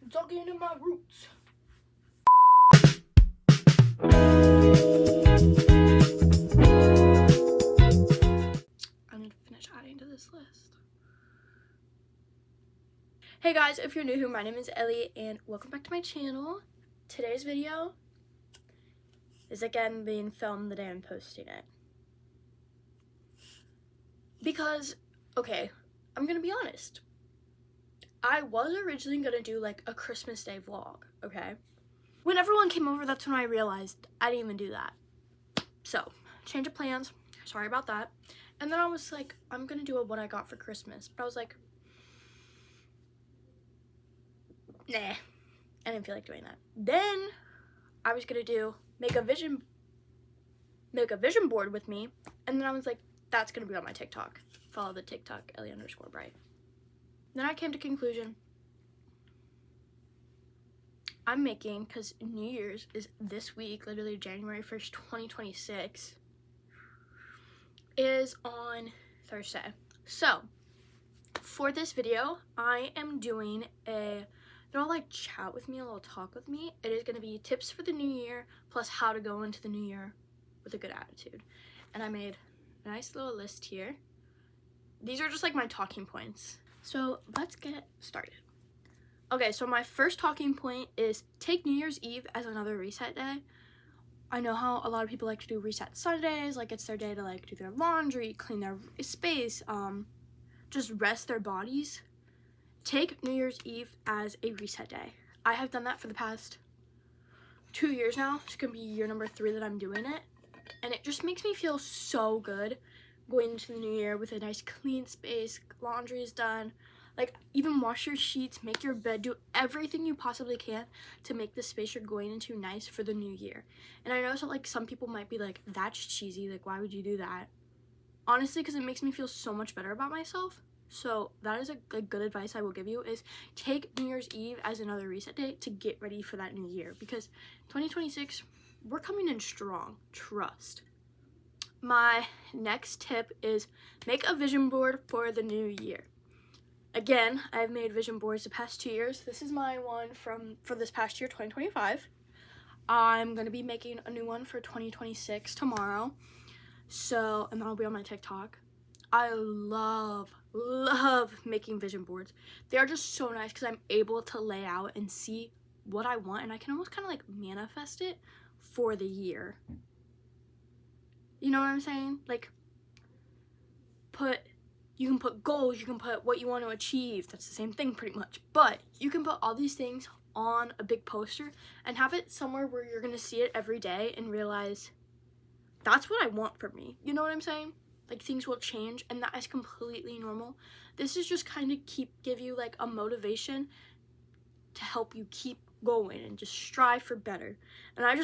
Talking to my roots. I need to finish adding to this list. Hey guys, if you're new here, my name is Ellie and welcome back to my channel. Today's video is again being filmed the day I'm posting it. Because, okay, I'm gonna be honest. I was originally gonna do like a Christmas Day vlog, okay? When everyone came over, that's when I realized I didn't even do that. So, change of plans, sorry about that. And then I was like, I'm gonna do a what I got for Christmas. But I was like, nah, I didn't feel like doing that. Then I was gonna make a vision board with me. And then I was like, that's gonna be on my TikTok. Follow the TikTok, Ellie_Bright. Then I came to conclusion, I'm making, because New Year's is this week, literally January 1st, 2026, is on Thursday. So, for this video, I am doing a little like chat with me, a little talk with me. It is going to be tips for the new year, plus how to go into the new year with a good attitude. And I made a nice little list here. These are just like my talking points. So let's get started. Okay, so my first talking point is take New Year's Eve as another reset day. I know how a lot of people like to do reset Sundays, like it's their day to like do their laundry, clean their space, just rest their bodies. Take New Year's Eve as a reset day. I have done that for the past 2 years now. It's gonna be year number 3 that I'm doing it. And it just makes me feel so good going into the new year with a nice clean space, laundry is done, like even wash your sheets, make your bed, do everything you possibly can to make the space you're going into nice for the new year. And I know that like some people might be like, that's cheesy, like why would you do that? Honestly, because it makes me feel so much better about myself. So that is a good advice I will give you, is take New Year's Eve as another reset day to get ready for that new year, because 2026, we're coming in strong, trust. My next tip is make a vision board for the new year. Again, I've made vision boards the past 2 years. This is my one for this past year, 2025. I'm going to be making a new one for 2026 tomorrow. So, and that'll be on my TikTok. I love making vision boards. They are just so nice because I'm able to lay out and see what I want, and I can almost kind of like manifest it for the year. You know what I'm saying? Like, you can put goals, you can put what you want to achieve. That's the same thing pretty much. But you can put all these things on a big poster and have it somewhere where you're going to see it every day and realize that's what I want for me. You know what I'm saying? Like, things will change, and that is completely normal. This is just kind of give you like a motivation to help you keep going and just strive for better. And I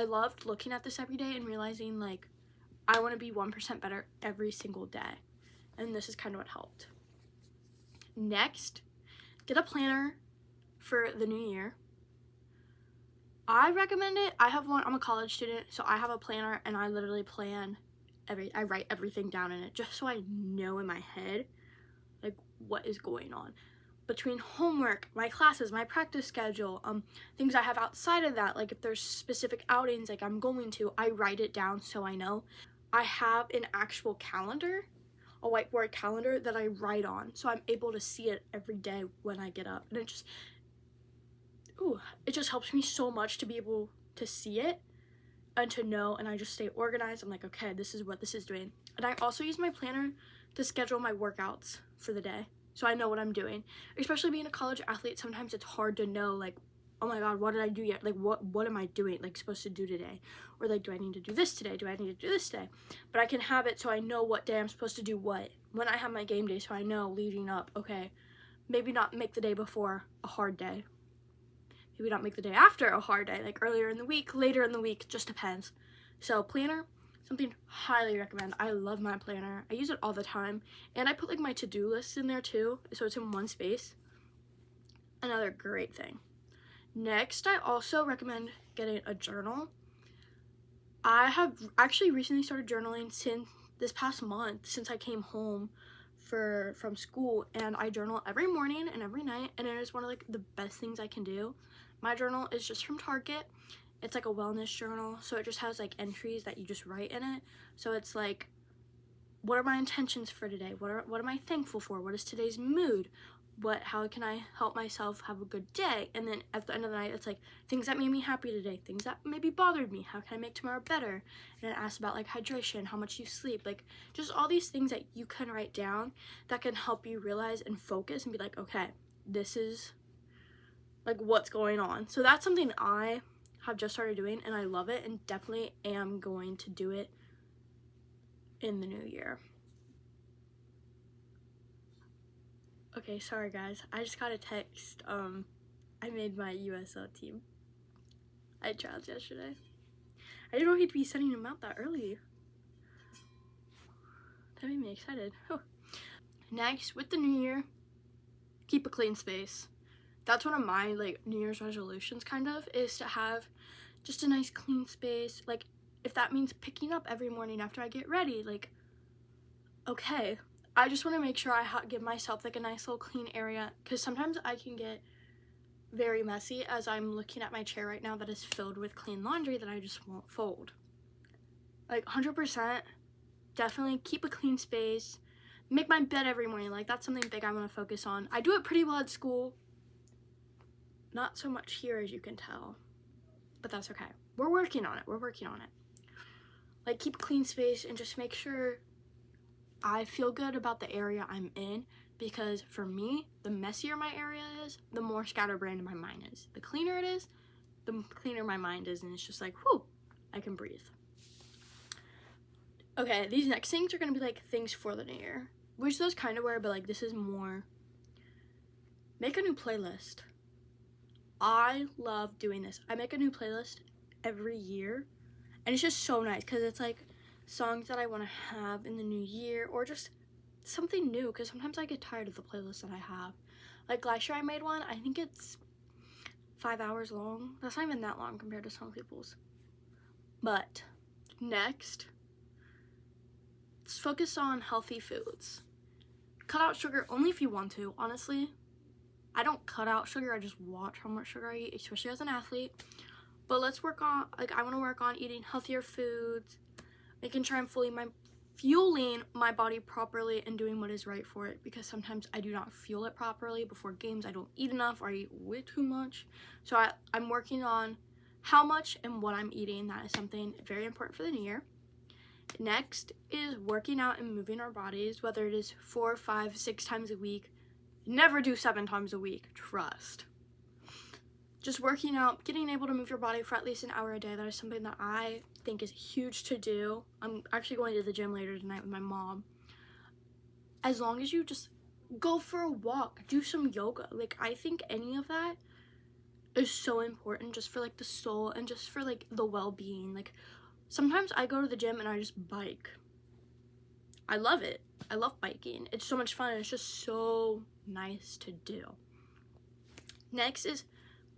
loved looking at this every day and realizing like I want to be 1% better every single day. And this is kind of what helped. Next, get a planner for the new year. I recommend it. I have one. I'm a college student, so I have a planner, and I literally plan I write everything down in it just so I know in my head like what is going on. Between homework, my classes, my practice schedule, things I have outside of that, like if there's specific outings like I'm going to, I write it down so I know. I have an actual calendar, a whiteboard calendar that I write on, so I'm able to see it every day when I get up. And it just helps me so much to be able to see it and to know, and I just stay organized. I'm like, okay, this is what this is doing. And I also use my planner to schedule my workouts for the day, so I know what I'm doing. Especially being a college athlete, sometimes it's hard to know, like, oh my god, what did I do yet? Like, what am I doing, like, supposed to do today? Or like, do I need to do this today? Do I need to do this today? But I can have it so I know what day I'm supposed to do what. When I have my game day, so I know leading up, okay, maybe not make the day before a hard day. Maybe not make the day after a hard day, like earlier in the week, later in the week, just depends. So planner, something highly recommend. I love my planner. I use it all the time. And I put like my to-do lists in there too, so it's in one space. Another great thing. Next, I also recommend getting a journal. I have actually recently started journaling since this past month, since I came home from school, and I journal every morning and every night, and it is one of like the best things I can do. My journal is just from Target. It's like a wellness journal, so it just has like entries that you just write in it. So it's like, what are my intentions for today? What am I thankful for? What is today's mood? How can I help myself have a good day? And then at the end of the night, it's like things that made me happy today, things that maybe bothered me, how can I make tomorrow better? And it asks about like hydration, how much you sleep, like just all these things that you can write down that can help you realize and focus and be like, okay, this is like what's going on. So that's something I have just started doing, and I love it, and definitely am going to do it in the new year. Okay, sorry guys, I just got a text. I made my USL team. I trialed yesterday. I didn't know he'd be sending them out that early. That made me excited. Oh. Next, with the new year, keep a clean space. That's one of my like New Year's resolutions, kind of, is to have just a nice clean space. Like, if that means picking up every morning after I get ready, like, okay. I just want to make sure I give myself like a nice little clean area, because sometimes I can get very messy, as I'm looking at my chair right now that is filled with clean laundry that I just won't fold. Like 100%, definitely keep a clean space. Make my bed every morning. Like, that's something big I want to focus on. I do it pretty well at school. Not so much here, as you can tell, but that's okay. We're working on it. Like, keep a clean space and just make sure I feel good about the area I'm in, because for me, the messier my area is, the more scatterbrained my mind is. The cleaner it is, the cleaner my mind is, and it's just like, whew, I can breathe. Okay, these next things are gonna be like things for the new year, which those kind of were, but like this is more. Make a new playlist. I love doing this. I make a new playlist every year, and it's just so nice, because it's like songs that I want to have in the new year, or just something new, because sometimes I get tired of the playlist that I have. Like last year I made one, I think it's 5 hours long. That's not even that long compared to some people's. But next, let's focus on healthy foods. Cut out sugar only if you want to. Honestly, I don't cut out sugar, I just watch how much sugar I eat, especially as an athlete. But let's work on, like, I want to work on eating healthier foods, making sure I'm fueling my body properly and doing what is right for it, because sometimes I do not fuel it properly. Before games, I don't eat enough, or I eat way too much. So I'm working on how much and what I'm eating. That is something very important for the new year. Next is working out and moving our bodies, whether it is 4, 5, 6 times a week. Never do 7 times a week, trust. Just working out, getting able to move your body for at least an hour a day. That is something that I think is huge to do. I'm actually going to the gym later tonight with my mom. As long as you just go for a walk, do some yoga. Like, I think any of that is so important, just for like the soul and just for like the well-being. Like, sometimes I go to the gym and I just bike. I love it. I love biking. It's so much fun. It's just so nice to do. Next is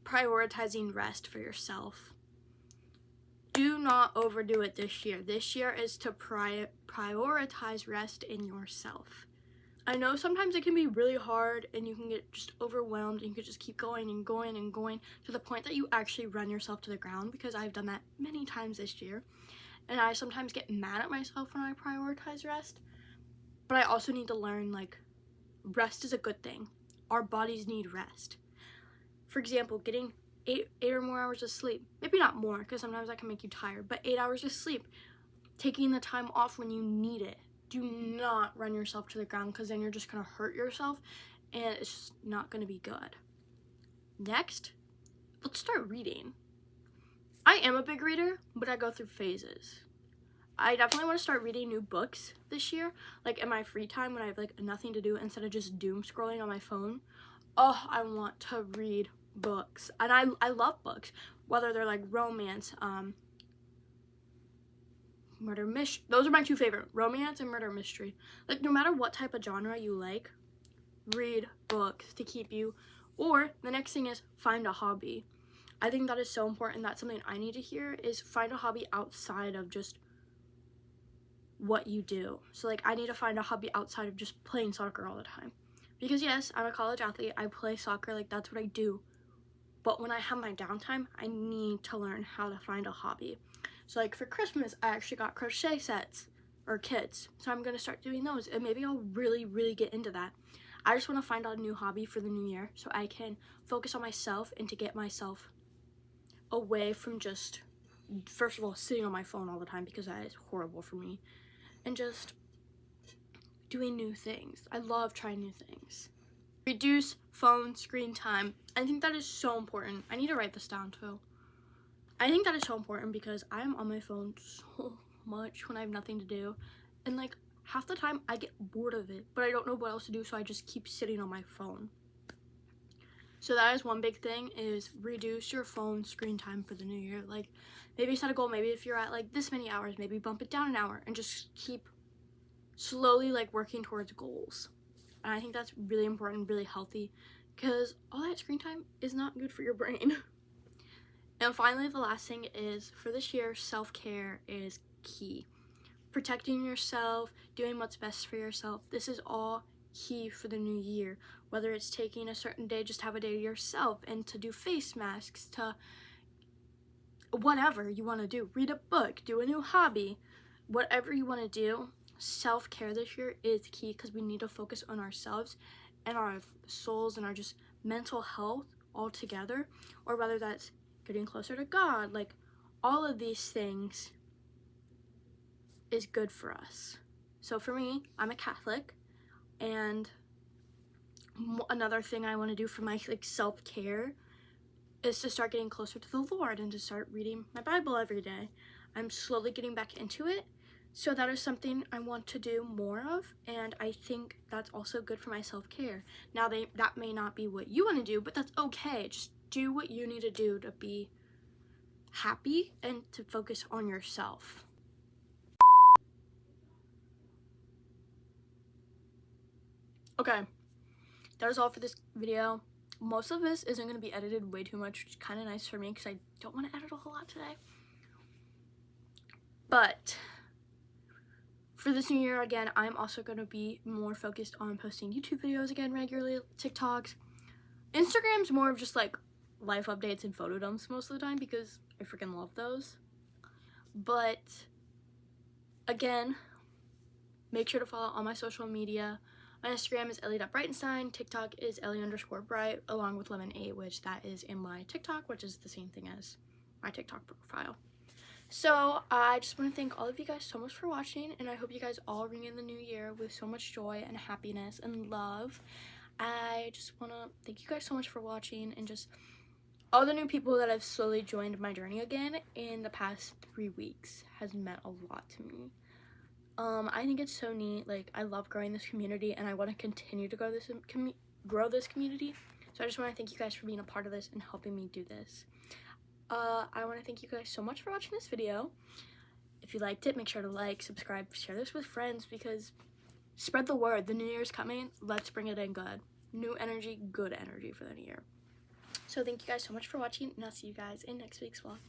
prioritizing rest for yourself. Do not overdo it this year. This year is to prioritize rest in yourself. I know sometimes it can be really hard, and you can get just overwhelmed, and you can just keep going and going and going to the point that you actually run yourself to the ground, because I've done that many times this year. And I sometimes get mad at myself when I prioritize rest. But I also need to learn, like, rest is a good thing. Our bodies need rest. For example, getting 8 or more hours of sleep. Maybe not more, because sometimes that can make you tired, but 8 hours of sleep. Taking the time off when you need it. Do not run yourself to the ground, because then you're just going to hurt yourself, and it's just not going to be good. Next, let's start reading. I am a big reader, but I go through phases. I definitely want to start reading new books this year, like in my free time when I have like nothing to do, instead of just doom scrolling on my phone. Oh, I want to read books, and I love books, whether they're like romance, murder mystery. Those are my 2 favorite, romance and murder mystery. Like, no matter what type of genre you like, read books to keep you. Or the next thing is find a hobby. I think that is so important. That's something I need to hear, is find a hobby outside of just what you do. So like I need to find a hobby outside of just playing soccer all the time. Because yes, I'm a college athlete, I play soccer, like that's what I do. But when I have my downtime, I need to learn how to find a hobby. So like for Christmas, I actually got crochet sets or kits. So I'm gonna start doing those and maybe I'll really, really get into that. I just wanna find out a new hobby for the new year so I can focus on myself and to get myself away from just, first of all, sitting on my phone all the time, because that is horrible for me, and just doing new things. I love trying new things. Reduce phone screen time. I think that is so important. I need to write this down too. I think that is so important because I am on my phone so much when I have nothing to do, and like half the time I get bored of it, but I don't know what else to do, so I just keep sitting on my phone. So that is one big thing, is reduce your phone screen time for the new year. Like maybe set a goal, maybe if you're at like this many hours, maybe bump it down an hour and just keep slowly like working towards goals. And I think that's really important, really healthy, because all that screen time is not good for your brain. And finally, the last thing is, for this year, self-care is key. Protecting yourself, doing what's best for yourself, this is all key for the new year. Whether it's taking a certain day, just have a day to yourself, and to do face masks, to whatever you want to do, read a book, do a new hobby, whatever you want to do, self-care this year is key, because we need to focus on ourselves and our souls and our just mental health all together, or whether that's getting closer to God. Like all of these things is good for us. So for me, I'm a Catholic, and another thing I want to do for my like self-care is to start getting closer to the Lord and to start reading my Bible every day. I'm slowly getting back into it, so that is something I want to do more of, and I think that's also good for my self-care. Now that may not be what you want to do, but that's okay. Just do what you need to do to be happy and to focus on yourself. Okay, that is all for this video. Most of this isn't going to be edited way too much, which is kind of nice for me because I don't want to edit a whole lot today. But for this new year, again, I'm also going to be more focused on posting YouTube videos again regularly, TikToks. Instagram's more of just like life updates and photo dumps most of the time because I freaking love those. But again, make sure to follow all my social media. My Instagram is Ellie.Breitenstein, TikTok is Ellie_Bright, along with Lemon 8, which that is in my TikTok, which is the same thing as my TikTok profile. So I just want to thank all of you guys so much for watching, and I hope you guys all ring in the new year with so much joy and happiness and love. I just want to thank you guys so much for watching, and just all the new people that have slowly joined my journey again in the past 3 weeks has meant a lot to me. I think it's so neat. Like, I love growing this community, and I want to continue to grow this community. So I just want to thank you guys for being a part of this and helping me do this. I want to thank you guys so much for watching this video. If you liked it, make sure to like, subscribe, share this with friends, because spread the word. The new year's coming. Let's bring it in good. New energy, good energy for the new year. So thank you guys so much for watching, and I'll see you guys in next week's vlog.